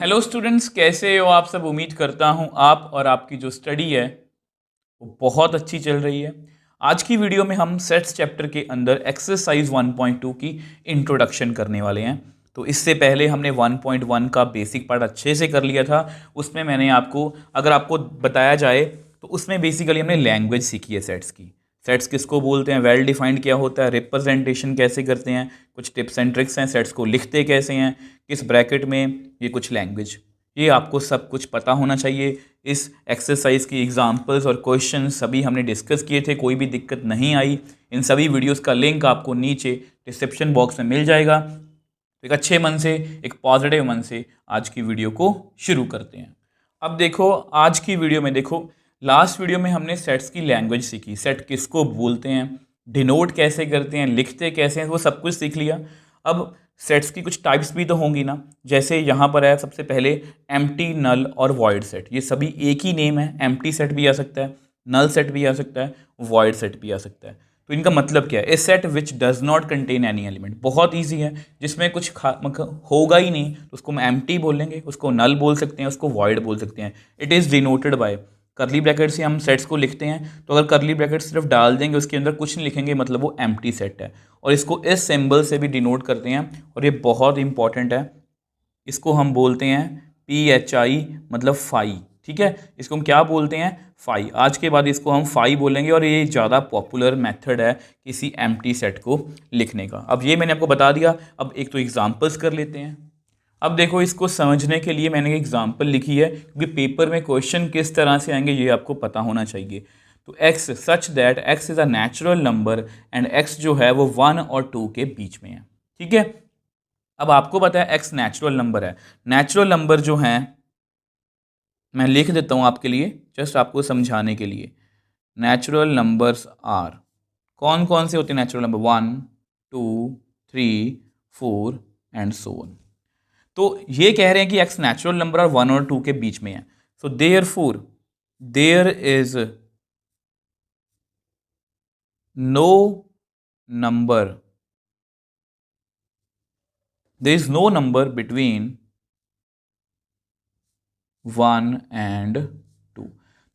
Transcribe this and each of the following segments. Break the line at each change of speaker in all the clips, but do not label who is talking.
Hello students, कैसे हो आप सब। उम्मीद करता हूं आप और आपकी जो स्टडी है वो बहुत अच्छी चल रही है। आज की वीडियो में हम सेट्स चैप्टर के अंदर एक्सरसाइज 1.2 की इंट्रोडक्शन करने वाले हैं। तो इससे पहले हमने 1.1 का बेसिक पार्ट अच्छे से कर लिया था। उसमें मैंने आपको, अगर आपको बताया जाए तो उसमें बेसिकली हमने लैंग्वेज सीखी है सेट्स की। सेट्स किसको बोलते हैं, वेल डिफाइंड क्या होता है, रिप्रेजेंटेशन कैसे करते हैं, कुछ टिप्स एंड ट्रिक्स हैं, सेट्स को लिखते कैसे हैं, किस ब्रैकेट में, ये कुछ लैंग्वेज, ये आपको सब कुछ पता होना चाहिए। इस एक्सरसाइज की एग्जांपल्स और क्वेश्चन सभी हमने डिस्कस किए थे, कोई भी दिक्कत नहीं आई। इन सभी वीडियोस का लिंक आपको नीचे डिस्क्रिप्शन बॉक्स में मिल जाएगा। तो एक अच्छे मन से, एक पॉजिटिव मन से आज की वीडियो को शुरू करते हैं। अब देखो, आज की वीडियो में देखो, लास्ट वीडियो में हमने सेट्स की लैंग्वेज सीखी, सेट किसको बोलते हैं, डिनोट कैसे करते हैं, लिखते कैसे हैं, वो सब कुछ सीख लिया। अब सेट्स की कुछ टाइप्स भी तो होंगी ना, जैसे यहाँ पर है सबसे पहले एम्प्टी, नल और वॉइड सेट। ये सभी एक ही नेम है, एम्प्टी सेट भी आ सकता है, नल सेट भी आ सकता है, वॉइड सेट भी आ सकता है। तो इनका मतलब क्या है, a set which does not contain any element. बहुत ईजी है, जिसमें कुछ होगा ही नहीं तो उसको हम एम्प्टी बोलेंगे, उसको नल बोल सकते हैं, उसको वॉइड बोल सकते हैं। इट इज़ डिनोटेड बाय करली ब्रैकेट से हम सेट्स को लिखते हैं। तो अगर करली ब्रैकेट सिर्फ डाल देंगे, उसके अंदर कुछ नहीं लिखेंगे, मतलब वो एम्प्टी सेट है। और इसको इस सिंबल से भी डिनोट करते हैं, और ये बहुत इंपॉर्टेंट है। इसको हम बोलते हैं PHI, मतलब फाई। ठीक है, इसको हम क्या बोलते हैं, फाई। आज के बाद इसको हम फाई बोलेंगे, और ये ज़्यादा पॉपुलर मेथड है किसी एम्प्टी सेट को लिखने का। अब ये मैंने आपको बता दिया, अब एक तो एग्जांपल्स कर लेते हैं। अब देखो, इसको समझने के लिए मैंने एक एग्जांपल लिखी है, क्योंकि पेपर में क्वेश्चन किस तरह से आएंगे ये आपको पता होना चाहिए। तो x such that x is a natural number and x जो है वो 1 और 2 के बीच में है। ठीक है, अब आपको पता है x नेचुरल नंबर है। नेचुरल नंबर जो हैं मैं लिख देता हूँ आपके लिए, जस्ट आपको समझाने के लिए। नेचुरल नंबर्स आर, कौन कौन से होते हैं natural number, 1 2 3 4 and so on. तो ये कह रहे हैं कि x नेचुरल नंबर और 1 और 2 के बीच में है। So therefore there is no number, there is no number between 1 and 2।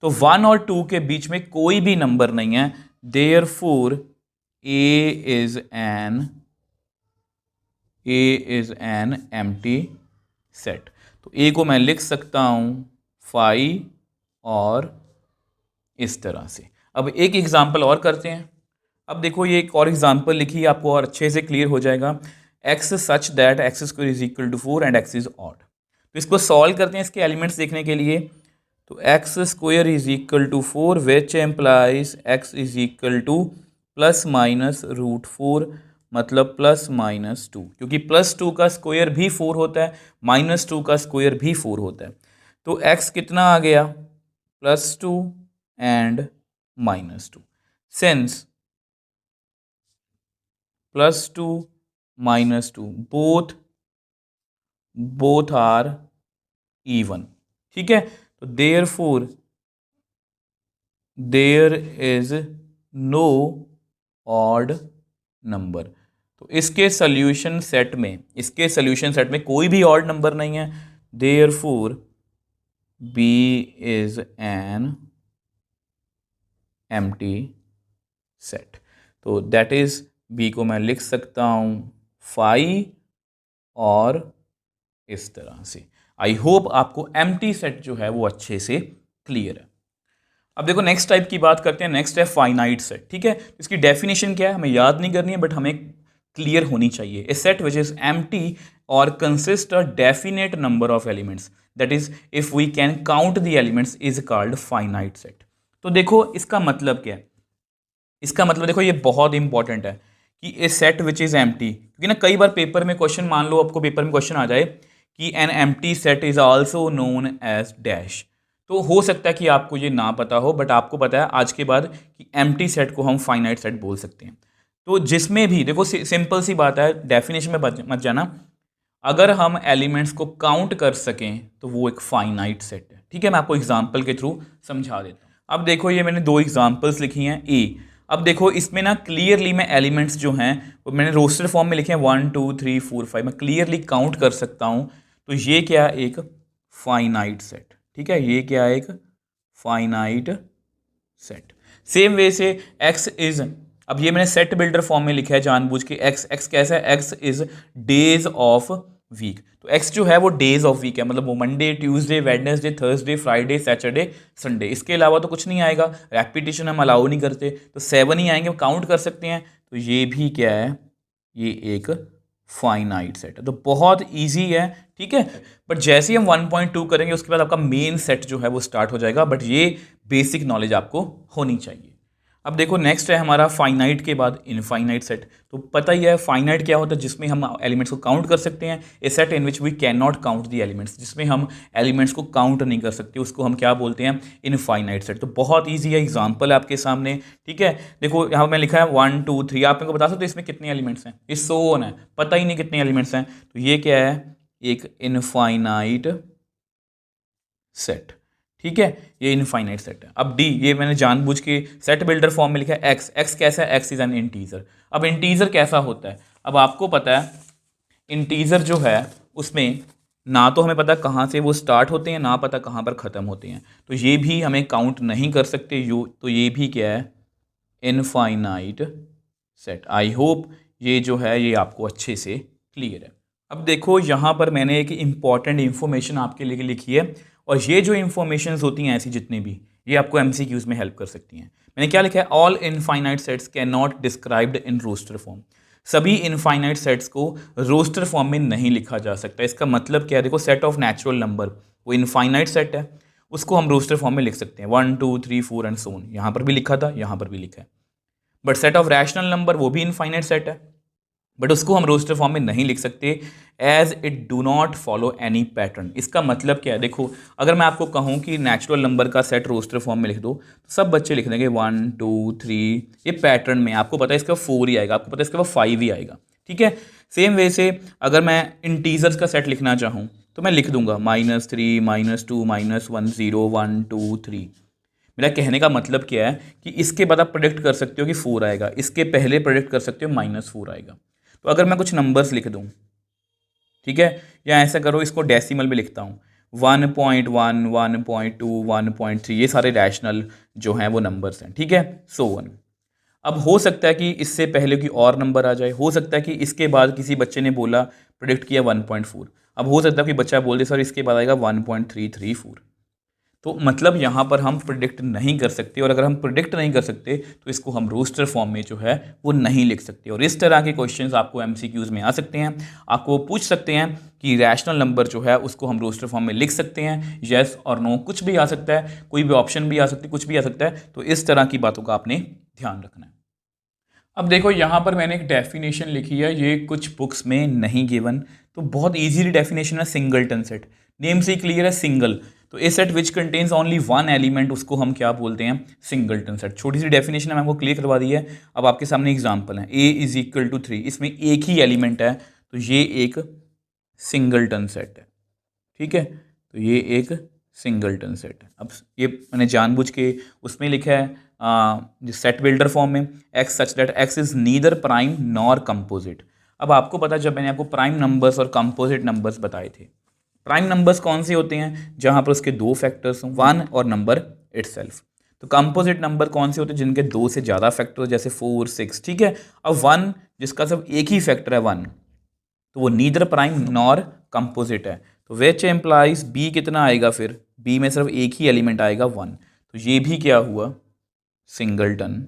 तो 1 और 2 के बीच में कोई भी नंबर नहीं है। Therefore A is an empty set. तो ए को मैं लिख सकता हूं फाई और इस तरह से। अब एक एग्जांपल और करते हैं। अब देखो, ये एक और एग्जांपल लिखी, आपको और अच्छे से क्लियर हो जाएगा। X such that x square is equal to 4 and x is odd. तो इसको सॉल्व करते हैं, इसके एलिमेंट्स देखने के लिए। तो x square is equal to 4 which implies x is equal to plus minus root 4, मतलब प्लस माइनस 2, क्योंकि प्लस 2 का स्क्वायर भी 4 होता है, माइनस 2 का स्क्वायर भी 4 होता है। तो एक्स कितना आ गया, plus 2 and minus 2। Since plus 2 minus 2 both are even. ठीक है, तो therefore there is no odd number. तो इसके सोल्यूशन सेट में कोई भी ऑड नंबर नहीं है। Therefore B is an empty set. तो दैट इज, बी को मैं लिख सकता हूं फाई और इस तरह से। आई होप आपको एम्प्टी सेट जो है वो अच्छे से क्लियर है। अब देखो, नेक्स्ट टाइप की बात करते हैं। नेक्स्ट है फाइनाइट सेट। ठीक है, इसकी डेफिनेशन क्या है हमें याद नहीं करनी है, बट हमें क्लियर होनी चाहिए। A set which is empty और consist a definite number of elements, that is if we can count the elements, is called finite set. तो देखो, इसका मतलब क्या है, इसका मतलब देखो, ये बहुत इंपॉर्टेंट है कि ए सेट विच इज एम्प्टी, क्योंकि ना कई बार पेपर में क्वेश्चन, मान लो आपको पेपर में क्वेश्चन आ जाए कि an empty set is also known as dash. तो हो सकता है कि आपको ये ना पता हो, बट आपको पता है आज के बाद कि एम्प्टी सेट को हम फाइनाइट सेट बोल सकते हैं। तो जिसमें भी देखो, सिंपल सी बात है, डेफिनेशन में मत जाना, अगर हम एलिमेंट्स को काउंट कर सकें तो वो एक फाइनाइट सेट है। ठीक है, मैं आपको एग्जाम्पल के थ्रू समझा देता हूँ। अब देखो, ये मैंने दो एग्जाम्पल्स लिखी हैं ए। अब देखो, इसमें ना क्लियरली मैं एलिमेंट्स जो हैं वो मैंने रोस्टर फॉर्म में लिखे हैं, 1 2 3 4 5, मैं क्लियरली काउंट कर सकता हूँ। तो ये क्या, एक फाइनाइट सेट। ठीक है, ये क्या है, एक फाइनाइट सेट। सेम वे से एक्स इज, अब ये मैंने सेट बिल्डर फॉर्म में लिखा है जानबूझ के, एक्स कैसा है, x is days of week. तो एक्स जो है वो डेज ऑफ वीक है, मतलब वो Monday, Tuesday, Wednesday, Thursday, Friday, Saturday, Sunday, इसके अलावा तो कुछ नहीं आएगा। रेपिटेशन हम अलाउ नहीं करते, तो 7 ही आएंगे, काउंट कर सकते हैं। तो ये भी क्या है, ये एक फाइनाइट सेट है। तो बहुत इजी है, ठीक है। बट जैसे ही हम 1.2 करेंगे उसके बाद आपका मेन सेट जो है वो स्टार्ट हो जाएगा, बट ये बेसिक नॉलेज आपको होनी चाहिए। अब देखो नेक्स्ट है हमारा फाइनाइट के बाद इनफाइनाइट सेट। तो पता ही है फाइनाइट क्या होता है, जिसमें हम एलिमेंट्स को काउंट कर सकते हैं। A set in which we can not count the elements, जिसमें हम एलिमेंट्स को काउंट नहीं कर सकते, उसको हम क्या बोलते हैं, इनफाइनाइट सेट। तो बहुत ईजी है, एग्जाम्पल है आपके सामने, ठीक है। देखो यहाँ मैं लिखा है 1 2 3, आप मेरे को बता सकते हो इसमें कितने एलिमेंट्स हैं, इस सो ऑन है, पता ही नहीं कितने एलिमेंट्स हैं। तो ये क्या है, एक इनफाइनाइट सेट, ठीक है, ये इनफाइनाइट सेट है। अब डी, ये मैंने जानबूझ के सेट बिल्डर फॉर्म में लिखा है एक्स। एक्स कैसा है, एक्स इज एन इंटीजर। अब इंटीजर कैसा होता है, अब आपको पता है इंटीजर जो है उसमें ना तो हमें पता कहाँ से वो स्टार्ट होते हैं, ना पता कहाँ पर ख़त्म होते हैं, तो ये भी हमें काउंट नहीं कर सकते यू। तो ये भी क्या है, इनफाइनाइट सेट। आई होप ये जो है ये आपको अच्छे से क्लियर है। अब देखो यहाँ पर मैंने एक इम्पॉर्टेंट इन्फॉर्मेशन आपके लिए लिखी है, और ये जो इन्फॉर्मेशन होती हैं ऐसी जितनी भी, ये आपको एमसीक्यूज में हेल्प कर सकती हैं। मैंने क्या लिखा है, all infinite sets can not described in roster form. सभी इनफाइनाइट सेट्स को रोस्टर फॉर्म में नहीं लिखा जा सकता। इसका मतलब क्या है, देखो सेट ऑफ नेचुरल नंबर वो इनफाइनाइट सेट है, उसको हम रोस्टर फॉर्म में लिख सकते हैं 1 2 3 4 एंड सो ऑन। यहाँ पर भी लिखा था, यहाँ पर भी लिखा है। But set of rational number वो भी इनफाइनाइट सेट है, बट उसको हम रोस्टर फॉर्म में नहीं लिख सकते, as it do not follow any pattern. इसका मतलब क्या है, देखो अगर मैं आपको कहूँ कि नेचुरल नंबर का सेट रोस्टर फॉर्म में लिख दो, तो सब बच्चे लिख देंगे 1 2 3, ये पैटर्न में आपको पता है इसका 4 ही आएगा, आपको पता है इसके बाद 5 ही आएगा, ठीक है। सेम वे से अगर मैं इंटीजर्स का सेट लिखना चाहूँ तो मैं लिख दूंगा -3 -2 -1 0 1 2 3। मेरा कहने का मतलब क्या है कि इसके बाद आप प्रेडिक्ट कर सकते हो कि 4 आएगा, इसके पहले प्रेडिक्ट कर सकते हो -4 आएगा। तो अगर मैं कुछ नंबर्स लिख दूं, ठीक है, या ऐसा करो इसको डेसिमल में लिखता हूँ 1.1 1.2 1.3, ये सारे रैशनल जो हैं वो नंबर्स हैं, ठीक है, सो वन। अब हो सकता है कि इससे पहले की और नंबर आ जाए, हो सकता है कि इसके बाद किसी बच्चे ने बोला प्रेडिक्ट किया 1.4, अब हो सकता है कि बच्चा बोल दे सर इसके बाद आएगा 1.334। तो मतलब यहाँ पर हम प्रिडिक्ट नहीं कर सकते, और अगर हम प्रिडिक्ट नहीं कर सकते तो इसको हम रोस्टर फॉर्म में जो है वो नहीं लिख सकते। और इस तरह के क्वेश्चंस आपको एमसीक्यूज में आ सकते हैं, आपको पूछ सकते हैं कि रैशनल नंबर जो है उसको हम रोस्टर फॉर्म में लिख सकते हैं, येस और नो, कुछ भी आ सकता है, कोई भी ऑप्शन भी आ सकती है, कुछ भी आ सकता है। तो इस तरह की बातों का आपने ध्यान रखना है। अब देखो यहाँ पर मैंने एक डेफिनेशन लिखी है, ये कुछ बुक्स में नहीं गिवन, तो बहुत इजीली डेफिनेशन है सिंगलटन सेट। नेम से ही क्लियर है, सिंगल। तो a set which contains only one element, उसको हम क्या बोलते हैं, सिंगलटन सेट। छोटी सी डेफिनेशन है, मैं आपको क्लियर करवा दी है। अब आपके सामने एग्जांपल है, ए इज इक्वल टू 3, इसमें एक ही एलिमेंट है, तो ये एक सिंगलटन सेट है, ठीक है। तो ये एक सिंगलटन सेट है। अब ये मैंने जानबूझ के उसमें लिखा है सेट बिल्डर फॉर्म में, x such that x is neither prime nor composite. अब आपको पता, जब मैंने आपको प्राइम नंबर्स और कंपोजिट नंबर्स बताए थे, प्राइम नंबर्स कौन से होते हैं, जहां पर उसके दो फैक्टर्स हों, 1 और नंबर इटसेल्फ। तो कंपोजिट नंबर कौन से होते हैं, जिनके 2 से ज़्यादा फैक्टर, जैसे 4 6, ठीक है। अब 1 जिसका सिर्फ एक ही फैक्टर है 1, तो वो नीदर प्राइम नॉर कंपोजिट है। तो विच एम्प्लाइज बी कितना आएगा, फिर बी में सिर्फ एक ही एलिमेंट आएगा 1। तो ये भी क्या हुआ, सिंगलटन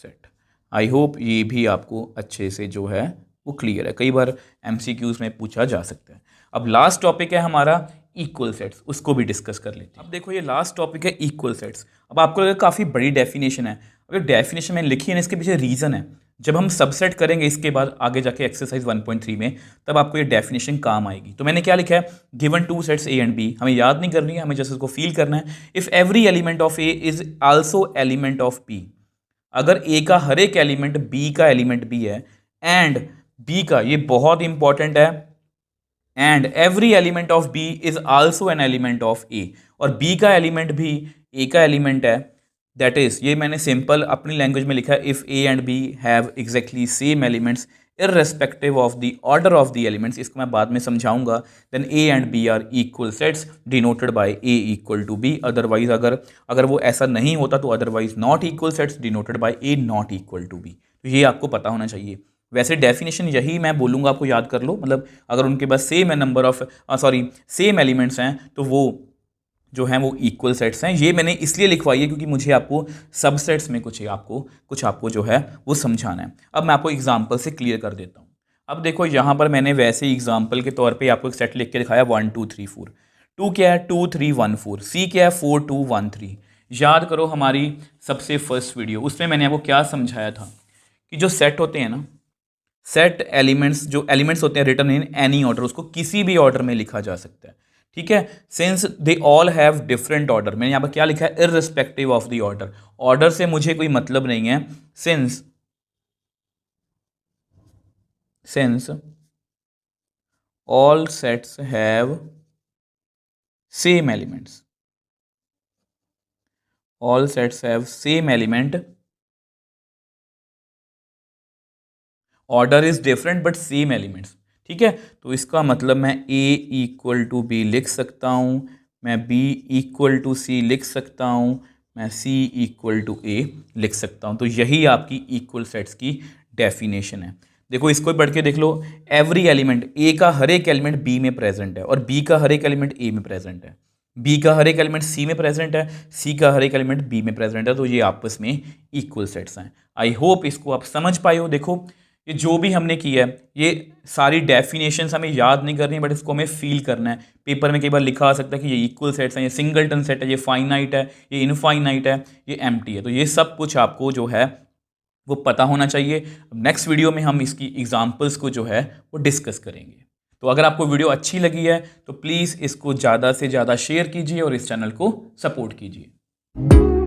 सेट। आई होप ये भी आपको अच्छे से जो है वो क्लियर है, कई बार एमसीक्यूज में पूछा जा सकता है। अब लास्ट टॉपिक है हमारा इक्वल सेट्स, उसको भी डिस्कस कर लेते हैं। अब देखो ये लास्ट टॉपिक है इक्वल सेट्स। अब आपको लगा काफ़ी बड़ी डेफिनेशन है, अब ये डेफिनेशन मैंने लिखी है ना, इसके पीछे रीज़न है। जब हम सबसेट करेंगे इसके बाद आगे जाके एक्सरसाइज 1.3 में, तब आपको ये डेफिनेशन काम आएगी। तो मैंने क्या लिखा है, given 2 sets A and B, हमें याद नहीं करनी है, हमें जैसे उसको फील करना है। If every element of A is also element of B, अगर ए का हर एक एलिमेंट बी का एलिमेंट भी है, एंड बी का, ये बहुत इंपॉर्टेंट है, and every element of B is also an element of A, और बी का एलिमेंट भी ए का एलिमेंट है, दैट इज, ये मैंने सिंपल अपनी लैंग्वेज में लिखा है, if A and B have exactly same elements irrespective of the order of the elements, इसको मैं बाद में समझाऊंगा, then A and B are equal sets denoted by A equal to B, otherwise अगर वो ऐसा नहीं होता तो otherwise not equal sets denoted by A not equal to B। तो ये आपको पता होना चाहिए। वैसे डेफिनेशन यही मैं बोलूँगा, आपको याद कर लो, मतलब अगर उनके पास सेम है नंबर ऑफ सेम एलिमेंट्स हैं तो वो जो हैं वो इक्वल सेट्स हैं। ये मैंने इसलिए लिखवाई है क्योंकि मुझे आपको सबसेट्स में कुछ आपको जो है वो समझाना है। अब मैं आपको एग्जांपल से क्लियर कर देता हूँ। अब देखो यहाँ पर मैंने वैसे एग्जांपल के तौर पे आपको एक सेट लिख के दिखाया 1 2 3 4। 2 क्या है 2 3 1 4। सी क्या है 4 2 1 3। याद करो हमारी सबसे फर्स्ट वीडियो, उसमें मैंने आपको क्या समझाया था कि जो सेट होते हैं ना, सेट एलिमेंट्स, जो एलिमेंट्स होते हैं रिटन इन एनी ऑर्डर, उसको किसी भी ऑर्डर में लिखा जा सकता है। ठीक है, since they all have different order, मैंने यहाँ पर क्या लिखा है, irrespective of the order. Order से मुझे कोई मतलब नहीं है, since all sets have same elements, all sets have same element, order is different but same elements. ठीक है, तो इसका मतलब मैं A इक्वल टू बी लिख सकता हूँ, मैं B इक्वल टू C लिख सकता हूँ, मैं C इक्वल टू A लिख सकता हूँ। तो यही आपकी इक्वल सेट्स की डेफिनेशन है। देखो इसको पढ़ के देख लो, एवरी एलिमेंट, A का हर एक एलिमेंट B में प्रेजेंट है और B का हर एक एलिमेंट A में प्रेजेंट है, B का हर एक एलिमेंट C में प्रेजेंट है, C का हर एक एलिमेंट B में प्रेजेंट है। तो ये आपस में इक्वल सेट्स हैं। आई होप इसको आप समझ पाए हो। देखो ये जो भी हमने किया है, ये सारी डेफिनेशंस हमें याद नहीं करनी, बट इसको हमें फील करना है। पेपर में कई बार लिखा आ सकता है कि ये इक्वल सेट्स हैं, ये सिंगलटन सेट है, ये फाइनाइट है, ये इनफाइनाइट है, ये एम्प्टी है। तो ये सब कुछ आपको जो है वो पता होना चाहिए। नेक्स्ट वीडियो में हम इसकी एग्जाम्पल्स को जो है वो डिस्कस करेंगे। तो अगर आपको वीडियो अच्छी लगी है तो प्लीज़ इसको ज़्यादा से ज़्यादा शेयर कीजिए और इस चैनल को सपोर्ट कीजिए।